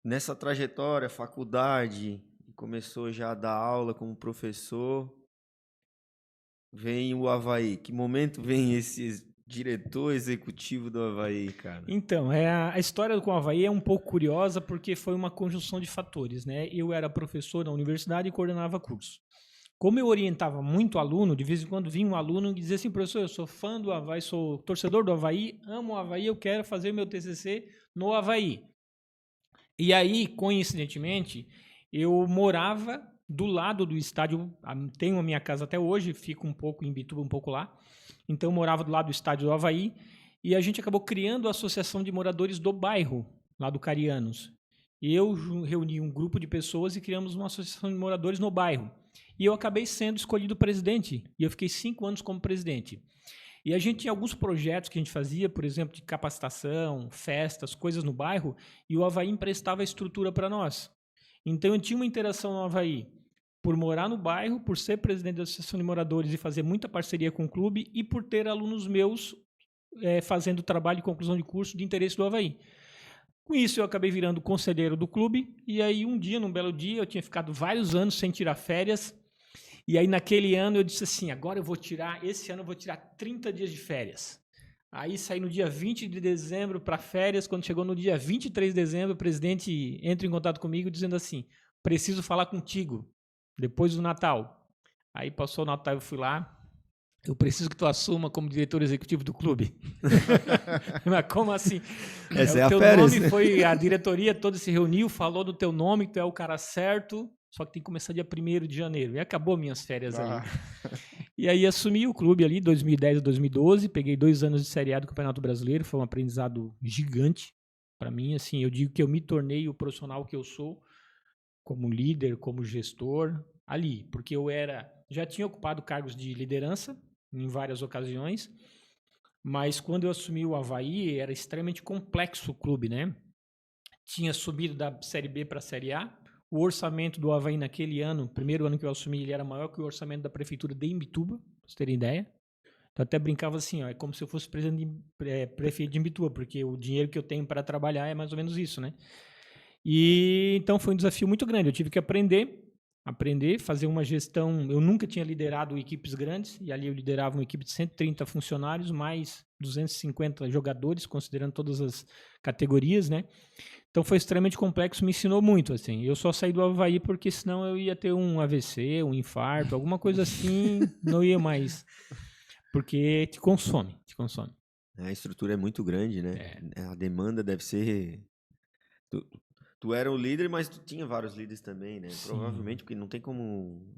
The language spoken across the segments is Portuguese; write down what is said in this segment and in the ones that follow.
Nessa trajetória, faculdade, começou já a dar aula como professor, vem o Avaí. Que momento vem esse diretor executivo do Avaí, cara? Então, a história com o Avaí é um pouco curiosa porque foi uma conjunção de fatores, né? Eu era professor na universidade e coordenava curso. Como eu orientava muito aluno, de vez em quando vinha um aluno e dizia assim, professor, eu sou fã do Avaí, sou torcedor do Avaí, amo o Avaí, eu quero fazer meu TCC no Avaí. E aí, coincidentemente, eu morava do lado do estádio, tenho a minha casa até hoje, fico um pouco em Bituba, um pouco lá. Então, eu morava do lado do estádio do Avaí e a gente acabou criando a associação de moradores do bairro, lá do Carianos. E eu reuni um grupo de pessoas e criamos uma associação de moradores no bairro. E eu acabei sendo escolhido presidente. E eu fiquei 5 anos como presidente. E a gente tinha alguns projetos que a gente fazia, por exemplo, de capacitação, festas, coisas no bairro, e o Avaí emprestava a estrutura para nós. Então eu tinha uma interação no Avaí, por morar no bairro, por ser presidente da Associação de Moradores e fazer muita parceria com o clube, e por ter alunos meus fazendo trabalho de conclusão de curso de interesse do Avaí. Com isso, eu acabei virando conselheiro do clube, e aí um dia, num belo dia, eu tinha ficado vários anos sem tirar férias, e aí naquele ano eu disse assim, agora esse ano eu vou tirar 30 dias de férias. Aí saí no dia 20 de dezembro para férias, quando chegou no dia 23 de dezembro, o presidente entra em contato comigo dizendo assim, preciso falar contigo, depois do Natal. Aí passou o Natal, eu fui lá, eu preciso que tu assuma como diretor executivo do clube. Mas como assim? Essa O é a teu férias, nome né? foi, a diretoria toda se reuniu, falou do teu nome, que tu é o cara certo, só que tem que começar dia 1º de janeiro. E acabou minhas férias ali. E aí assumi o clube ali, 2010 a 2012, peguei 2 anos de Série A do Campeonato Brasileiro, foi um aprendizado gigante para mim, assim, eu digo que eu me tornei o profissional que eu sou, como líder, como gestor, ali, porque já tinha ocupado cargos de liderança em várias ocasiões, mas quando eu assumi o Avaí, era extremamente complexo o clube, né? Tinha subido da Série B para a Série A. O orçamento do Avaí naquele ano, primeiro ano que eu assumi, ele era maior que o orçamento da prefeitura de Imbituba, para vocês terem ideia. Então, até brincava assim, ó, é como se eu fosse prefeito de Imbituba, porque o dinheiro que eu tenho para trabalhar é mais ou menos isso, né? E então foi um desafio muito grande. Eu tive que aprender, fazer uma gestão. Eu nunca tinha liderado equipes grandes, e ali eu liderava uma equipe de 130 funcionários, mais 250 jogadores, considerando todas as categorias, né? Então foi extremamente complexo, me ensinou muito, assim. Eu só saí do Avaí porque senão eu ia ter um AVC, um infarto, alguma coisa assim, não ia mais. Porque te consome, te consome. A estrutura é muito grande, né? A demanda deve ser. Tu, tu era o líder, mas tu tinha vários líderes também, né? Sim. Provavelmente, porque não tem como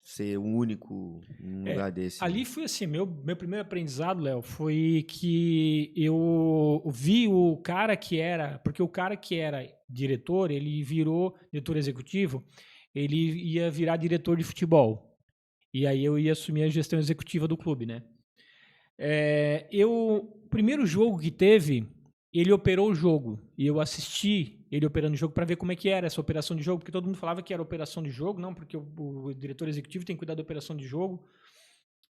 ser o único em um lugar desse. Ali Né? foi assim, meu primeiro aprendizado, Léo, foi que eu vi o cara que era, porque o cara que era diretor, ele virou diretor executivo, ele ia virar diretor de futebol. E aí eu ia assumir a gestão executiva do clube, né? O primeiro jogo que teve, ele operou o jogo. E eu assisti ele operando o jogo para ver como é que era essa operação de jogo, porque todo mundo falava que era operação de jogo, não, porque o diretor executivo tem que cuidar da operação de jogo.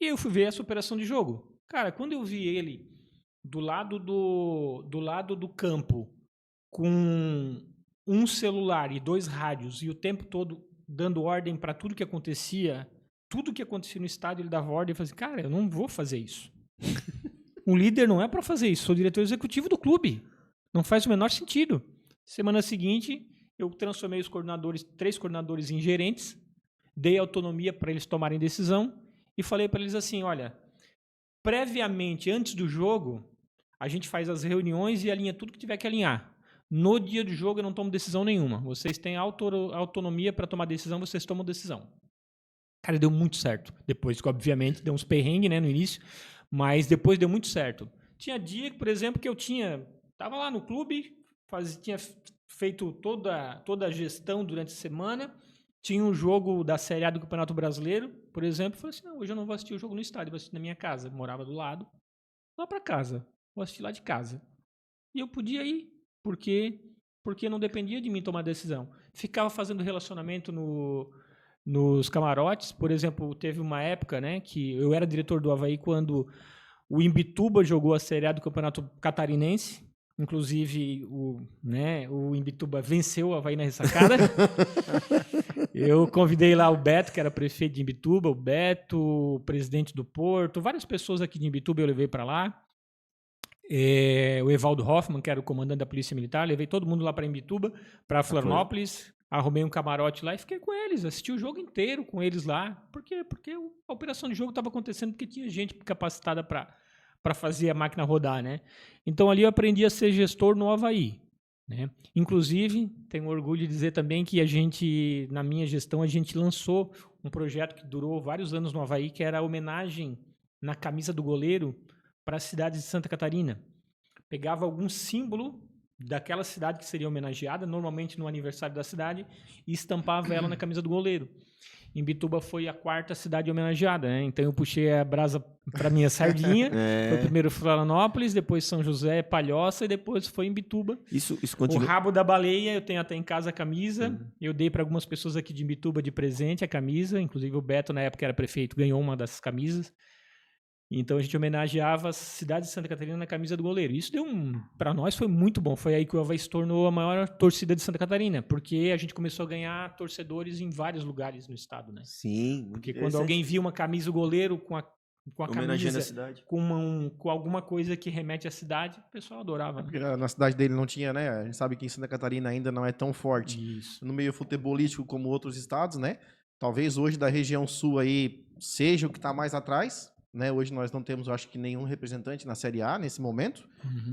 E eu fui ver essa operação de jogo. Cara, quando eu vi ele do lado do campo, com um celular e 2 rádios, e o tempo todo dando ordem para tudo que acontecia no estádio, ele dava ordem, eu falei assim, cara, eu não vou fazer isso. Um líder não é para fazer isso, sou diretor executivo do clube. Não faz o menor sentido. Semana seguinte, eu transformei os 3 coordenadores em gerentes, dei autonomia para eles tomarem decisão e falei para eles assim, olha, previamente, antes do jogo, a gente faz as reuniões e alinha tudo que tiver que alinhar. No dia do jogo eu não tomo decisão nenhuma. Vocês têm autonomia para tomar decisão, vocês tomam decisão. Cara, deu muito certo. Depois, obviamente, deu uns perrengues, né, no início, mas depois deu muito certo. Tinha dia, por exemplo, que eu tava lá no clube, tinha feito toda a gestão durante a semana, tinha um jogo da Série A do Campeonato Brasileiro, por exemplo, falei assim, não, hoje eu não vou assistir o jogo no estádio, vou assistir na minha casa. Eu morava do lado, lá para casa, vou assistir lá de casa. E eu podia ir, porque não dependia de mim tomar decisão. Ficava fazendo relacionamento nos camarotes, por exemplo, teve uma época, né, que eu era diretor do Avaí quando o Imbituba jogou a Série A do Campeonato Catarinense, Inclusive, o Imbituba venceu o Avaí na ressacada. Eu convidei lá o Beto, que era prefeito de Imbituba, o Beto, o presidente do Porto, várias pessoas aqui de Imbituba eu levei para lá. O Evaldo Hoffman, que era o comandante da Polícia Militar, levei todo mundo lá para Imbituba, para Florianópolis, arrumei um camarote lá e fiquei com eles, assisti o jogo inteiro com eles lá. Por quê? Porque a operação de jogo estava acontecendo porque tinha gente capacitada para fazer a máquina rodar, né? Então ali eu aprendi a ser gestor no Avaí, né? Inclusive, tenho orgulho de dizer também que na minha gestão, a gente lançou um projeto que durou vários anos no Avaí, que era a homenagem na camisa do goleiro para a cidade de Santa Catarina. Pegava algum símbolo daquela cidade que seria homenageada, normalmente no aniversário da cidade, e estampava ela na camisa do goleiro. Imbituba foi a 4ª cidade homenageada, né? Então eu puxei a brasa para minha sardinha. Foi primeiro Florianópolis, depois São José, Palhoça e depois foi Imbituba. Isso continua. O rabo da baleia, eu tenho até em casa a camisa. Eu dei para algumas pessoas aqui de Imbituba de presente a camisa, inclusive o Beto, na época era prefeito, ganhou uma dessas camisas. Então a gente homenageava a cidade de Santa Catarina na camisa do goleiro. Isso para nós foi muito bom. Foi aí que o Avaí se tornou a maior torcida de Santa Catarina, porque a gente começou a ganhar torcedores em vários lugares no estado, né? Sim. Porque quando alguém via uma camisa do goleiro com a camisa, a cidade. com alguma coisa que remete à cidade, o pessoal adorava. Porque na cidade dele não tinha, né? A gente sabe que em Santa Catarina ainda não é tão forte no meio futebolístico como outros estados, né? Talvez hoje da região sul aí seja o que está mais atrás, né? Hoje nós não temos, acho que, nenhum representante na Série A nesse momento.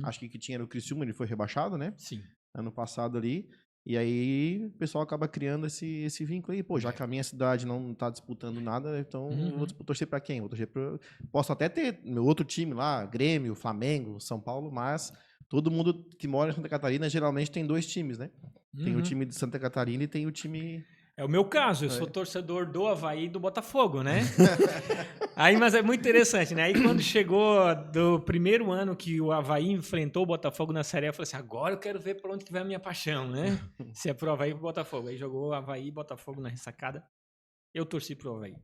Acho que tinha era o Criciúma, ele foi rebaixado, né? Sim. Ano passado ali. E aí o pessoal acaba criando esse vínculo aí. Pô, já que a minha cidade não tá disputando nada, então vou torcer para quem? Vou torcer pra... Posso até ter meu outro time lá, Grêmio, Flamengo, São Paulo, mas todo mundo que mora em Santa Catarina geralmente tem 2 times, né? Tem o time de Santa Catarina e tem o time... É o meu caso, eu sou torcedor do Avaí e do Botafogo, né? Aí, mas é muito interessante, né? Aí quando chegou do primeiro ano que o Avaí enfrentou o Botafogo na Série A, eu falei assim, agora eu quero ver para onde que vai a minha paixão, né? Se é pro Avaí ou pro Botafogo. Aí jogou Avaí e Botafogo na ressacada, eu torci pro Avaí.